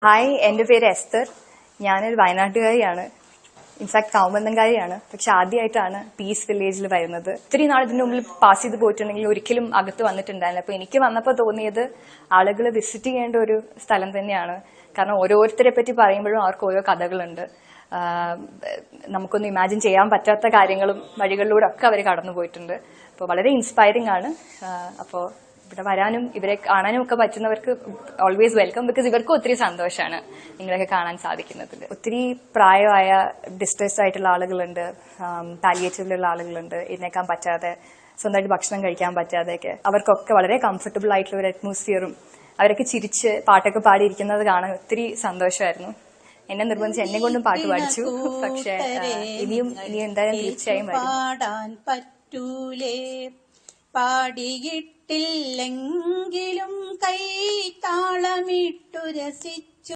Hi, എൻ്റെ പേര് എസ്തർ. ഞാനൊരു വയനാട്ടുകാരിയാണ്. ഇൻഫാക്ട് കൗമന്തംകാരിയാണ്. പക്ഷെ ആദ്യമായിട്ടാണ് പീസ് വില്ലേജിൽ വരുന്നത്. ഒത്തിരി നാൾ ഇതിന് മുമ്പിൽ പാസ് ചെയ്ത് പോയിട്ടുണ്ടെങ്കിൽ ഒരിക്കലും അകത്ത് വന്നിട്ടുണ്ടായില്ല. അപ്പോൾ എനിക്ക് വന്നപ്പോൾ തോന്നിയത് ആളുകൾ വിസിറ്റ് ചെയ്യേണ്ട ഒരു സ്ഥലം തന്നെയാണ്. കാരണം ഓരോരുത്തരെ പറ്റി പറയുമ്പോഴും അവർക്ക് ഓരോ കഥകളുണ്ട്. നമുക്കൊന്നും ഇമാജിൻ ചെയ്യാൻ പറ്റാത്ത കാര്യങ്ങളും വഴികളിലൂടെ ഒക്കെ അവർ കടന്നു പോയിട്ടുണ്ട്. അപ്പോൾ വളരെ ഇൻസ്പയറിംഗ് ആണ്. അപ്പോൾ ഇവിടെ വരാനും ഇവരെ കാണാനും ഒക്കെ പറ്റുന്നവർക്ക് ഓൾവേസ് വെൽക്കം. ബിക്കോസ് ഇവർക്കും ഒത്തിരി സന്തോഷമാണ് നിങ്ങളൊക്കെ കാണാൻ സാധിക്കുന്നതിൽ. ഒത്തിരി പ്രായമായ ഡിസ്ട്രെസ്ഡ് ആയിട്ടുള്ള ആളുകളുണ്ട്, പാലിയേറ്റീവിലുള്ള ആളുകളുണ്ട്, എഴുന്നേക്കാൻ പറ്റാതെ, സ്വന്തമായിട്ട് ഭക്ഷണം കഴിക്കാൻ പറ്റാതെയൊക്കെ. അവർക്കൊക്കെ വളരെ കംഫർട്ടബിൾ ആയിട്ടുള്ള ഒരു അറ്റ്മോസ്ഫിയറും അവരൊക്കെ ചിരിച്ച് പാട്ടൊക്കെ പാടിയിരിക്കുന്നത് കാണാൻ ഒത്തിരി സന്തോഷമായിരുന്നു. എന്നെ നിർബന്ധിച്ച് എന്നെ കൊണ്ടും പാട്ട് പാടിച്ചു. പക്ഷെ ഇനിയും എന്തായാലും തീർച്ചയായും പാടാൻ പറ്റൂലേ, പാടിയിട്ടില്ലെങ്കിലും കൈ താളമിട്ടു രസിച്ചു